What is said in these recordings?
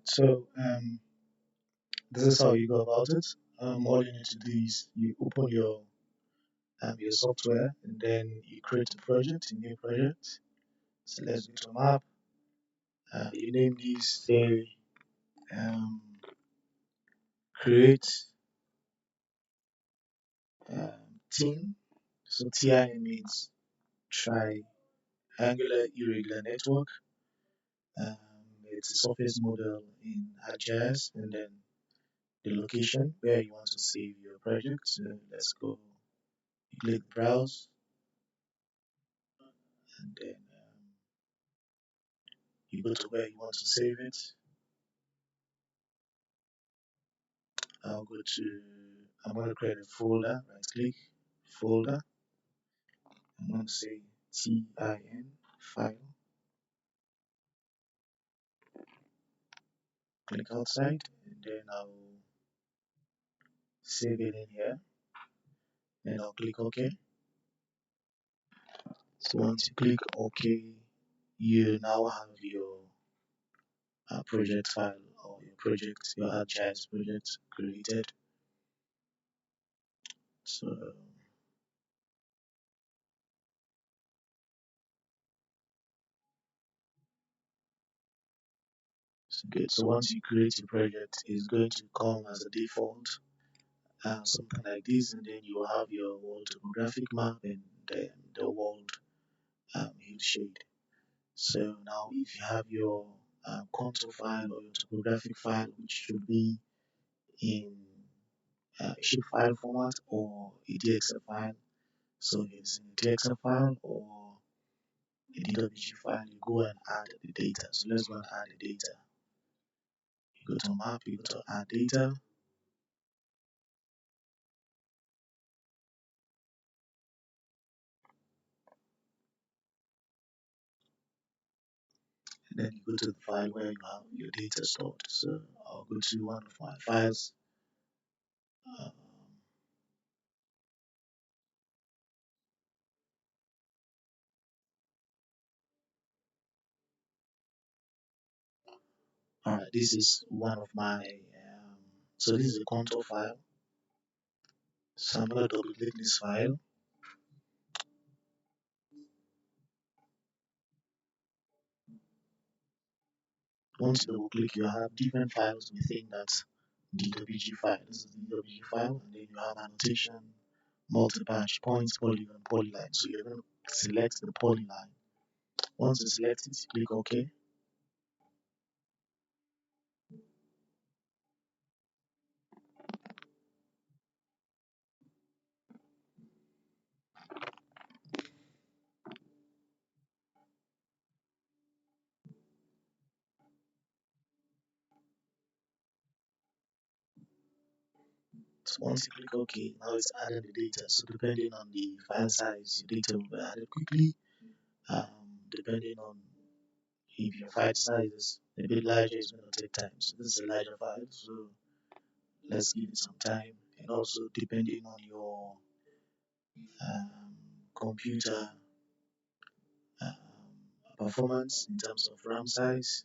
So this is how you go about it. All you need to do is you open your software and then you create a new project. So let's go to map. You name this, say um, create TIN. So TIN means triangular irregular network. Um, it's a surface model in ArcGIS, and then the location where you want to save your project. So let's go. You click browse, and then you go to where you want to save it. I'm going to create a folder. Right click, folder. I'm going to say TIN file. Click outside, and then I'll save it in here. Then I'll click OK. So once you click OK, you now have your project file or your ArcGIS project created. So, good. So once you create a project, it's going to come as a default, something like this, and then you have your world topographic map and then the world hue shade. So now, if you have your contour file or your topographic file, which should be in shape file format or a DXF file, so if it's in a DXF file or a DWG file, you go and add the data. So let's go and add the data. You go to map, you go to add data, and then you go to the file where you have your data stored. So I'll go to one of my files. Um, Alright, this is one of my, so this is a contour file. So I'm going to double click this file. Once you double click, you have different files within that DWG file. This is the DWG file, and then you have annotation, multi-patch, points, polygon, polyline. So you're going to select the polyline. Once you select it, click OK. So once you click OK, now it's added the data. So depending on the file size, your data will be added quickly. Depending on if your file size is a bit larger, it's going to take time. So this is a larger file, so let's give it some time. And also depending on your um, computer um, performance in terms of RAM size,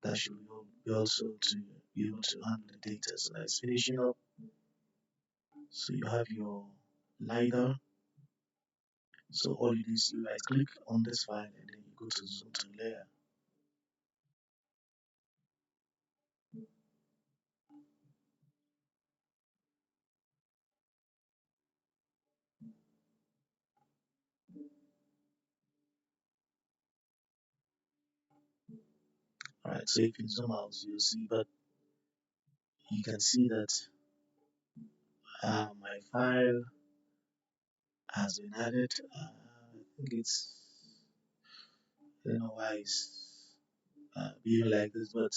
that should be also to be able to handle the data. So that's finishing up. So you have your LiDAR. So all you do is you right click on this file and then you go to zoom to layer. Alright, so if you zoom out, you'll see, but you can see that my file has been added. I think I don't know why it's being like this, but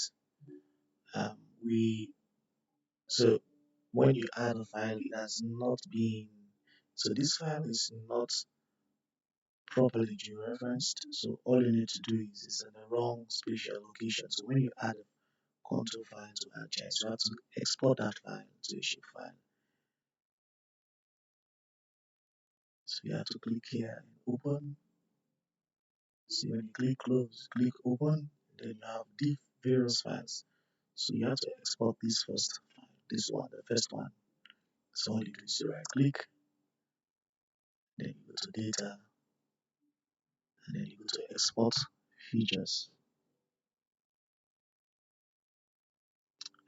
um, we so when you add a file, it has not been, so this file is not properly georeferenced. So all you need to do is it's in the wrong spatial location. So when you add a contour file to ArcGIS, you have to export that file to a shape file. So you have to click here and open. See, when you click close, click open, then you have diff various files. So you have to export this first file. This one, the first one. So all you do is you right click, then you go to data, and then you go to export features.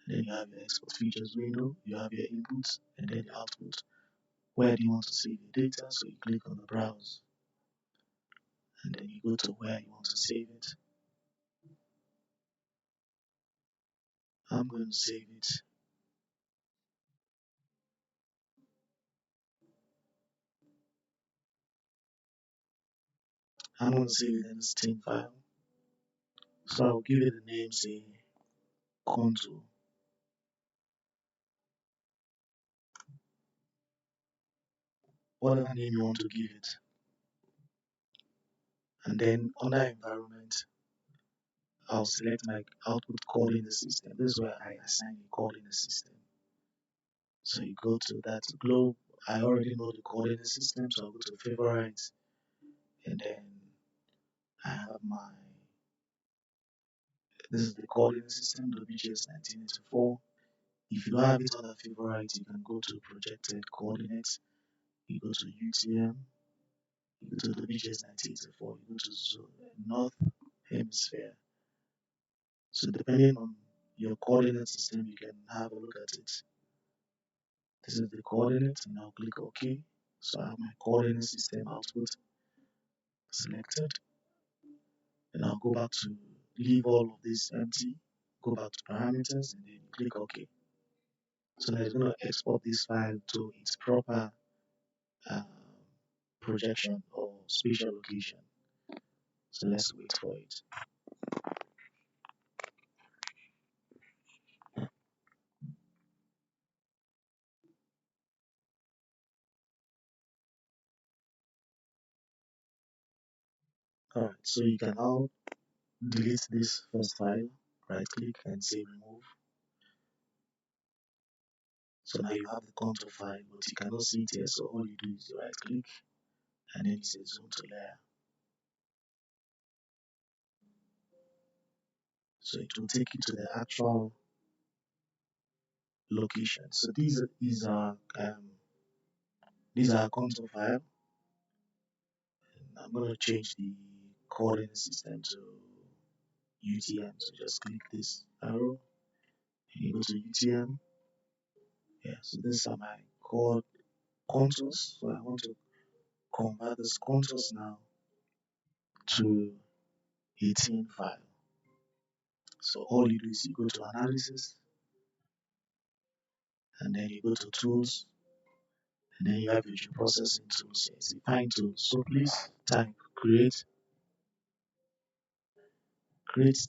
And then you have your export features window, you have your inputs, and then your output. Where do you want to save your data? So you click on the browse, and then you go to where you want to save it. I'm going to save it. I'm going to save it in this team file. So I'll give it the name, say contour. Whatever name you want to give it. And then under environment, I'll select my output coordinate system. This is where I assign the coordinate system. So you go to that globe. I already know the coordinate system, so I'll go to favorites, and then I have this is the coordinate system, WGS 1984. If you don't have it on a favorite, you can go to projected coordinates. You go to UTM, you go to WGS 1984, you go to North Hemisphere. So depending on your coordinate system, you can have a look at it. This is the coordinate, and I'll click OK. So I have my coordinate system output selected. And I'll go back to leave all of this empty, go back to parameters, and then click OK. So now it's going to export this file to its proper uh, projection or spatial location. So let's wait for it. Alright, so you can now delete this first file, right click and say remove. So now you have the contour file, but you cannot see it here, so all you do is you right click and then you say zoom to layer. So it will take you to the actual location. So these are contour file. I'm going to change the coordinate system to UTM. So just click this arrow and you go to UTM. Yeah, so these are my contours. So I want to convert these contours now to a team file. So all you do is you go to analysis and then you go to tools and then you have your processing tools. It's a fine tool. So please type create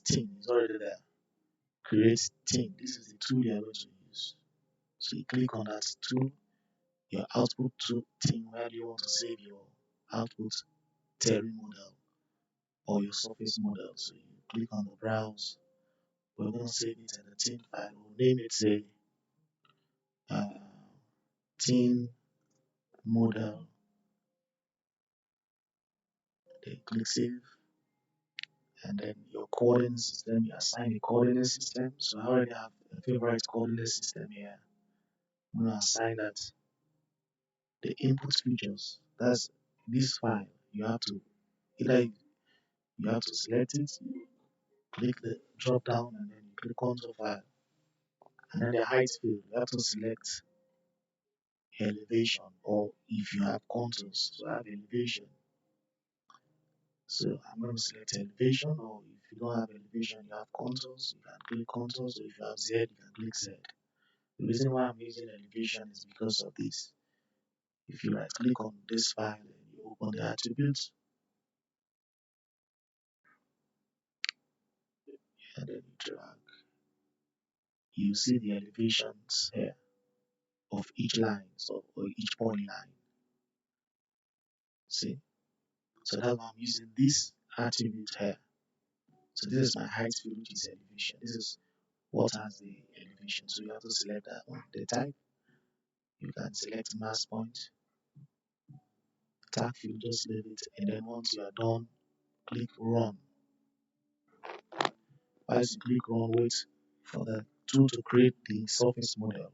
team. It's already there. Create team. This is the tool you are going to use. So you click on that tool, your output to team. Where do you want to save your output terrain model or your surface model? So you click on the browse. We're going to save it in a team file. We'll name it say uh, team model. Then click save. And then your coordinate system, you assign a coordinate system. So I already have a favorite coordinate system here. I'm going to assign that the input features. That's this file. You have to select it, click the drop down, and then you click onto file. And then the height field, you have to select elevation, or if you have contours, so I have elevation. So I'm going to select elevation, or if you don't have elevation, you have contours, you can click contours, or if you have Z, you can click Z. The reason why I'm using elevation is because of this. If you right click on this file and you open the attributes, and then you drag, you see the elevations here of each line, so or each polyline. See? So that's why I'm using this attribute here. So this is my height field, which is elevation. This is what has the elevation. So you have to select that one. The type, you can select mass point. Tag field, just leave it. And then once you are done, click run. Whilst you click run, wait for the tool to create the surface model.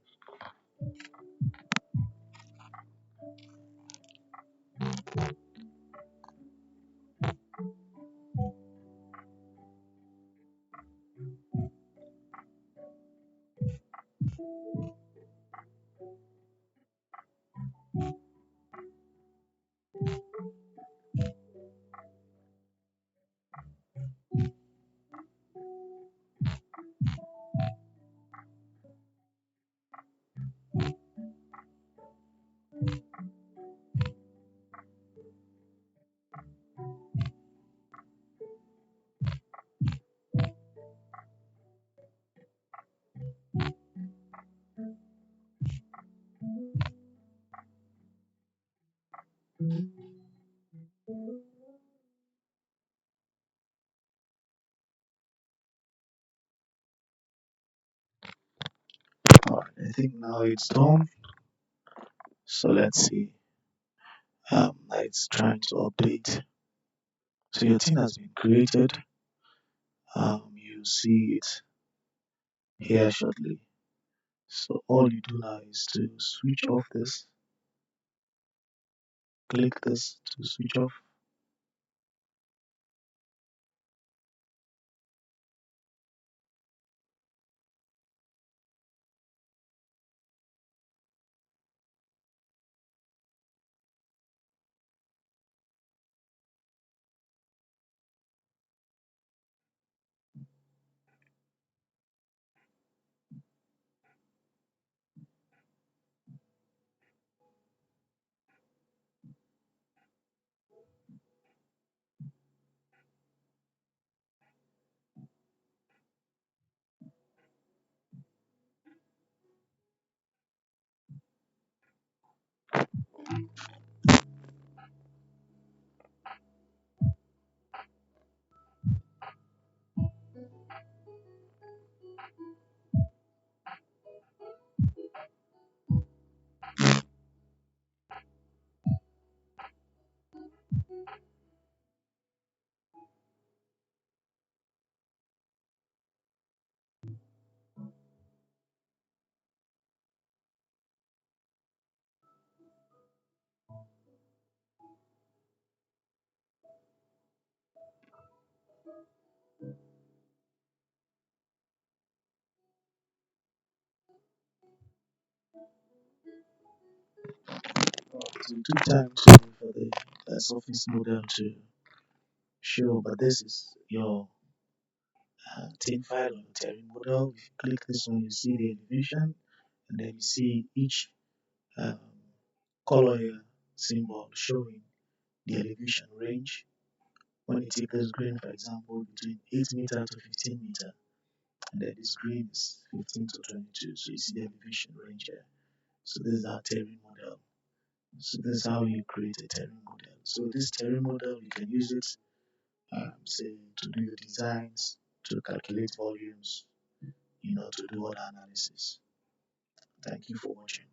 Alright, I think now it's done. So let's see. It's trying to update. So your thing has been created. You see it here shortly. So all you do now is to switch off this. Click this to switch off. So it took time for the surface model to show, but this is your theme file on the terrain model. If you click this one, you see the elevation, and then you see each um, color here symbol showing the elevation range. When you take this green, for example, between 8 meter to 15 meter, and then this green is 15 to 22, so you see the elevation range here. So this is our terrain model. So this is how you create a terrain model. So this terrain model, you can use it, say, to do your designs, to calculate volumes, to do other analysis. Thank you for watching.